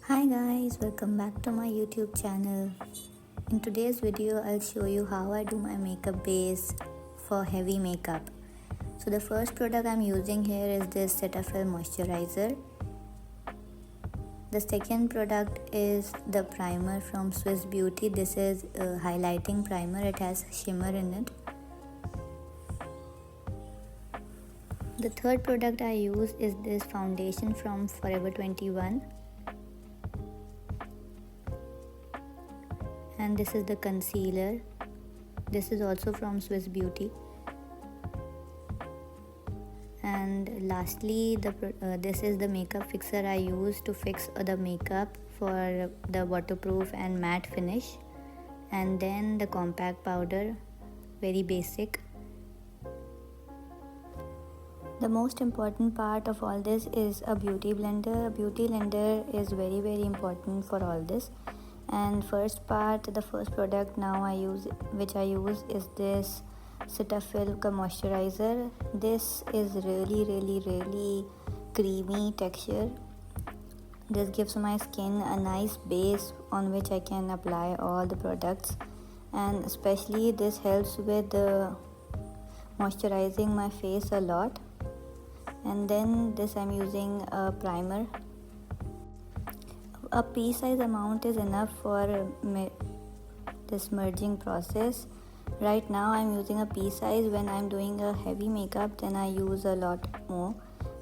Hi guys, welcome back to my YouTube channel. In today's video, I'll show you how I do my makeup base for heavy makeup. So the first product I'm using here is this Cetaphil moisturizer. The second product is the primer from Swiss Beauty. This is a highlighting primer. It has shimmer in it. The third product I use is this foundation from Forever 21. And this is the concealer. This is also from Swiss Beauty. And lastly, this is the makeup fixer I use to fix the makeup for the waterproof and matte finish. And then the compact powder, very basic. The most important part of all this is a beauty blender. A beauty blender is very important for all this. And the first product now which I use is this Cetaphil moisturizer. This is really creamy texture. This gives my skin a nice base on which I can apply all the products, and especially this helps with moisturizing my face a lot. And then this I'm using a primer. A pea-size amount is enough for this merging process. Right now I'm using a pea size. When I'm doing a heavy makeup, then I use a lot more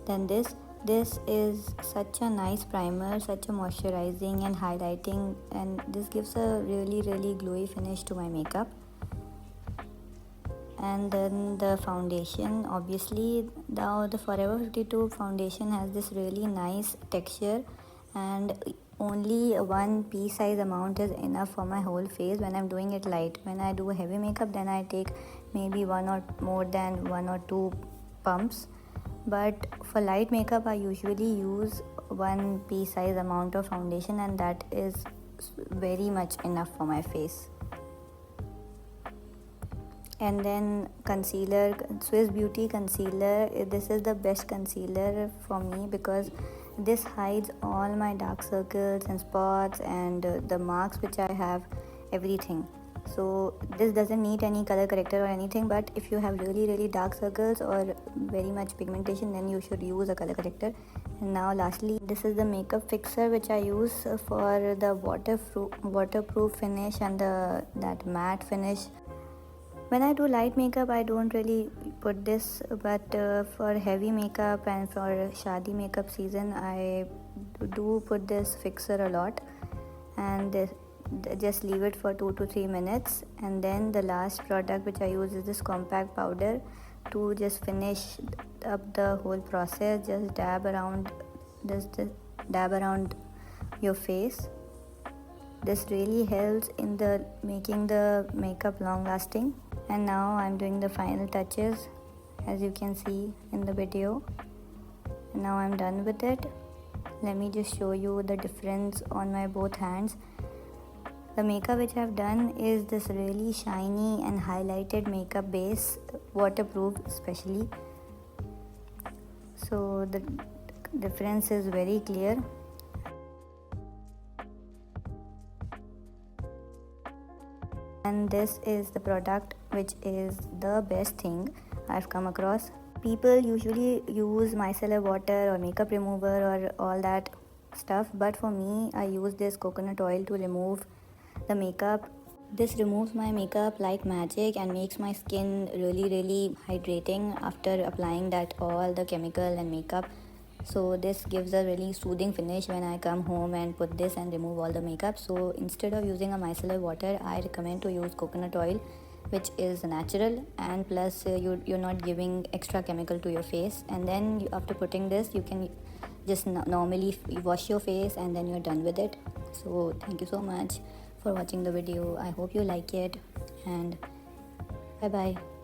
than this. This is such a nice primer, such a moisturizing and highlighting, and this gives a really glowy finish to my makeup. And then the foundation, obviously now the Forever 52 foundation has this really nice texture, and only one pea-size amount is enough for my whole face when I'm doing it light. When I do heavy makeup, then I take maybe one or two pumps. But for light makeup, I usually use one pea-size amount of foundation, and that is very much enough for my face. And then concealer, Swiss Beauty concealer. This is the best concealer for me because this hides all my dark circles and spots and the marks which I have, everything. So this doesn't need any color corrector or anything, but if you have really dark circles or very much pigmentation, then you should use a color corrector. And now lastly, this is the makeup fixer which I use for the waterproof finish and that matte finish. When I do light makeup, I don't really put this, but for heavy makeup and for shadi makeup season, I do put this fixer a lot, and just leave it for 2 to 3 minutes. And then the last product which I use is this compact powder to just finish up the whole process. Just dab around your face. This really helps in making the makeup long lasting. And now I'm doing the final touches, as you can see in the video. And now I'm done with it. Let me just show you the difference on my both hands. The makeup which I've done is this really shiny and highlighted makeup base, waterproof especially. So the difference is very clear. And this is the product which is the best thing I've come across. People usually use micellar water or makeup remover or all that stuff, but for me, I use this coconut oil to remove the makeup. This removes my makeup like magic and makes my skin really hydrating after applying all the chemical and makeup. So this gives a really soothing finish when I come home and put this and remove all the makeup. So instead of using a micellar water, I recommend to use coconut oil, which is natural, and plus you're not giving extra chemical to your face. And then after putting this, you can just normally wash your face and then you're done with it. So thank you so much for watching the video. I hope you like it, and bye bye.